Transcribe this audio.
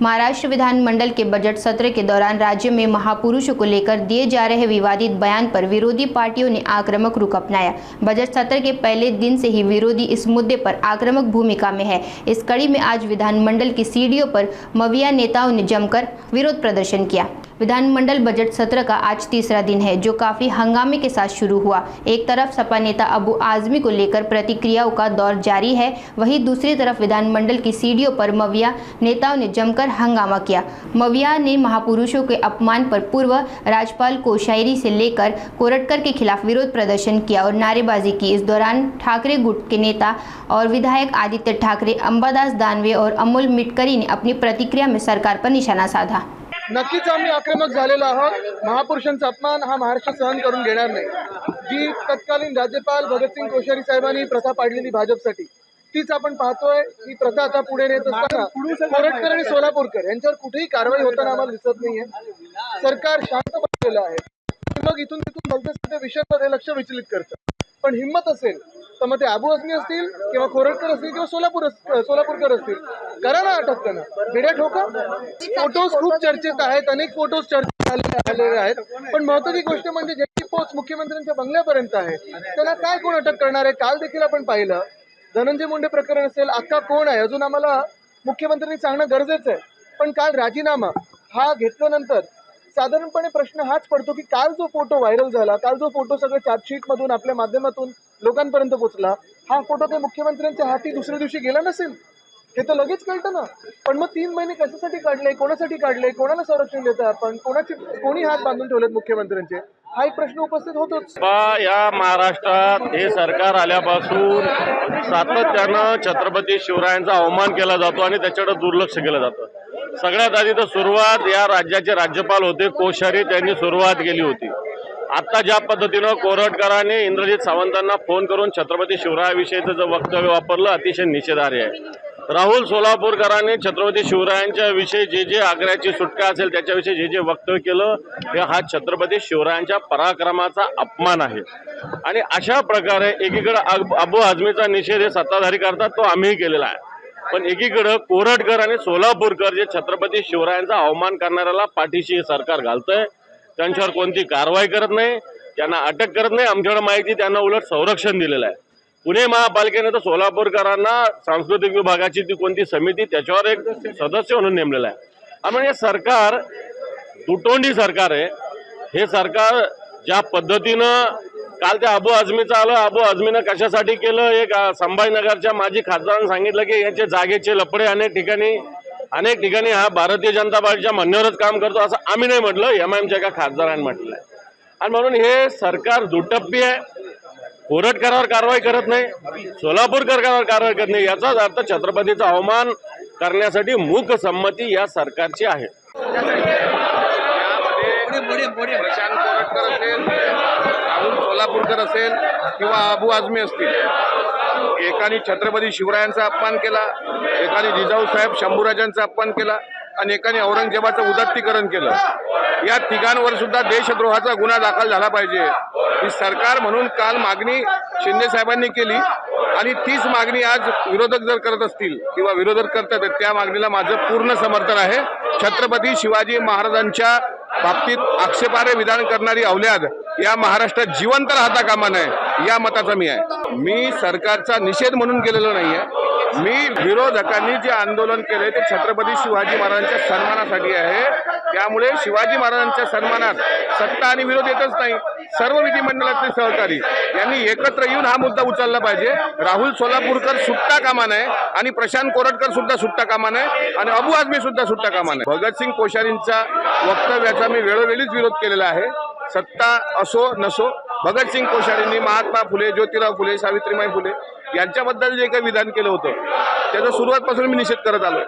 महाराष्ट्र विधानमंडल के बजट सत्र के दौरान राज्य में महापुरुषों को लेकर दिए जा रहे विवादित बयान पर विरोधी पार्टियों ने आक्रामक रुख अपनाया। बजट सत्र के पहले दिन से ही विरोधी इस मुद्दे पर आक्रामक भूमिका में है। इस कड़ी में आज विधानमंडल की सीढ़ियों पर मविया नेताओं ने जमकर विरोध प्रदर्शन किया। विधानमंडल बजट सत्र का आज तीसरा दिन है, जो काफी हंगामे के साथ शुरू हुआ। एक तरफ सपा नेता अबू आजमी को लेकर प्रतिक्रियाओं का दौर जारी है, वहीं दूसरी तरफ विधानमंडल की सीढ़ियों पर मविया नेताओं ने जमकर हंगामा किया। मविया ने महापुरुषों के अपमान पर पूर्व राज्यपाल कोश्यारी से लेकर कोरटकर के खिलाफ विरोध प्रदर्शन किया और नारेबाजी की। इस दौरान ठाकरे गुट के नेता और विधायक आदित्य ठाकरे, अंबादास दानवे और अमोल मिटकरी ने अपनी प्रतिक्रिया में सरकार पर निशाना साधा। नक्कीच आम्ही आक्रमक झालेलो आहोत। महापुरुषांचा अपमान हा महाराष्ट्र सहन करून घेणार नाही। जी तत्कालीन राज्यपाल भगतसिंग कोश्यारी साहेबांनी प्रथा पाडलेली भाजपसाठी, तीच आपण पाहतोय। ही प्रथा आता पुढे नेत असताना कोरटकर आणि सोलापूरकर यांच्यावर कुठेही कारवाई होताना आम्हाला दिसत नाहीये। सरकार शांत बसलेलं आहे। मग इथून तिथून भलत्या विषयांमध्ये लक्ष विचलित करतं। पण हिम्मत असेल तर मग ते अबू आझमी असतील किंवा कोरटकर असतील किंवा सोलापूरकर असतील, करा ना अटक त्यांना, बिड्या ठोका। फोटोज खूप चर्चेत आहेत, अनेक फोटोज चर्चेत आलेले आहेत, पण महत्त्वाची गोष्ट म्हणजे ज्याची पोच मुख्यमंत्र्यांच्या बंगल्यापर्यंत आहे त्यांना काय कोण अटक करणार आहे? काल देखील आपण पाहिलं धनंजय मुंडे प्रकरण असेल, अख्खा कोण आहे अजून आम्हाला मुख्यमंत्र्यांनी सांगणं गरजेचं आहे। पण काल राजीनामा हा घेतल्यानंतर साधारणपणे प्रश्न हाच पडतो की काल जो फोटो व्हायरल झाला, काल जो फोटो सगळं चार्जशीट मधून आपल्या माध्यमातून लोकांपर्यंत पोहोचला, हा फोटो काही मुख्यमंत्र्यांच्या हाती दुसऱ्या दिवशी गेला नसेल, हे तर लगेच कळतं ना। पण मग 3 महिने कशासाठी काढले, कोणासाठी काढले, कोणाला संरक्षण देतोय आपण, कोणी हात बांधून ठेवलेत मुख्यमंत्र्यांचे, हा एक प्रश्न उपस्थित होतोच। या महाराष्ट्रात हे सरकार आल्यापासून सातत्यानं छत्रपती शिवरायांचा अवमान केला जातो आणि त्याच्याकडे दुर्लक्ष केलं जातं। सगळ्यात आधी तर सुरुवात या राज्याचे राज्यपाल होते कोश्यारी, त्यांनी सुरुवात केली होती। आता ज्या पद्धतीनं कोरटकरांनी इंद्रजित सावंतांना फोन करून छत्रपती शिवरायाविषयीचं जे वक्तव्य वापरलं, अतिशय निषेधार्ह आहे। राहुल सोलापूरकरांनी छत्रपती शिवरायांच्या विषयी जे आग्र्याची सुटका असेल त्याच्याविषयी जे वक्तव्य केलं, हे हा छत्रपती शिवरायांच्या पराक्रमाचा अपमान आहे। आणि अशा प्रकारे एकीकडे अबू आझमीचा निषेध हे सत्ताधारी करतात, तो आम्हीही केलेला आहे। पण एकीकडे कोरटकर आणि सोलापूरकर जे छत्रपती शिवरायांचा अवमान करणाऱ्याला पाठीशी हे सरकार घालतंय, त्यांच्यावर कोणती कारवाई करत नाही, त्यांना अटक करत नाही। आमच्याकडे माहिती त्यांना उलट संरक्षण दिलेलं आहे। पुणे महापालिकेने तर सोलापूरकरांना सांस्कृतिक विभागाची ती कोणती समिती, त्याच्यावर एक सदस्य म्हणून नेमलेला आहे। आणि हे सरकार दुटोंडी सरकार आहे। हे सरकार ज्या पद्धतीनं काल त्या अबू आझमीचं आलं, अबू आझमीनं कशासाठी केलं, एक संभाजीनगरच्या माजी खासदारांनी सांगितलं की यांचे जागेचे लफडे अनेक ठिकाणी हा भारतीय जनता पार्टीच्या म्हणण्यावरच काम करतो, असं आम्ही नाही म्हटलं, एमआयएमच्या एका खासदारांनी म्हटलं आहे। आणि म्हणून हे सरकार दुटप्पी आहे। कोरटकरांवर कारवाई करत नाही, सोलापूरकरांवर कारवाई करत नाही, याचाच अर्थ छत्रपतीचा अवमान करण्यासाठी मूक संमती या सरकारची आहे। प्रशांत कोरटकर असेल, राहुल सोलापूरकर असेल किंवा अबू आझमी असतील, एकाने छत्रपती शिवरायांचा अपमान केला, एकाने जिजाऊ साहेब शंभूराजांचा अपमान केला आणि एकाने औरंगजेबाचं उदात्तीकरण केलं। या तिघांवर सुद्धा देशद्रोहाचा गुन्हा दाखल झाला पाहिजे। ही सरकार म्हणून काल मागणी शिंदे साहेबांनी केली आणि तीच मागणी आज विरोधक जर करत असतील किंवा विरोधक करतात, त्या मागणीला माझं पूर्ण समर्थन आहे। छत्रपती शिवाजी महाराजांच्या बाबतीत आक्षेपार्ह विधान करणारी अवल्याद या महाराष्ट्रात जिवंत राहता कामा नये, या मताचा मी आहे। मी सरकारचा निषेध म्हणून केलेलं नाही आहे। मी विरोधकांनी जे आंदोलन केले ते छत्रपती शिवाजी महाराजांच्या सन्मानासाठी आहे। त्यामुळे शिवाजी महाराजांच्या सन्मानात सत्ता आणि विरोध येतच नाही, सर्व विधिमंडळातले सहकारी यांनी एकत्र येऊन हा मुद्दा उचलला पाहिजे। राहुल सोलापूरकर सुटता कामा नये आणि प्रशांत कोरटकर सुद्धा सुटता कामा नये आणि अबू आझमी सुद्धा सुटता कामा नये। भगतसिंग कोश्यारींच्या वक्तव्याचा मी वेळोवेळीच विरोध केलेला आहे। सत्ता असो नसो, भगतसिंग कोश्यारींनी महात्मा फुले, ज्योतिराव फुले, सावित्रीबाई फुले यांच्याबद्दल जे काही विधान केलं होतं त्याचा सुरुवातपासून मी निषेध करत आलोय।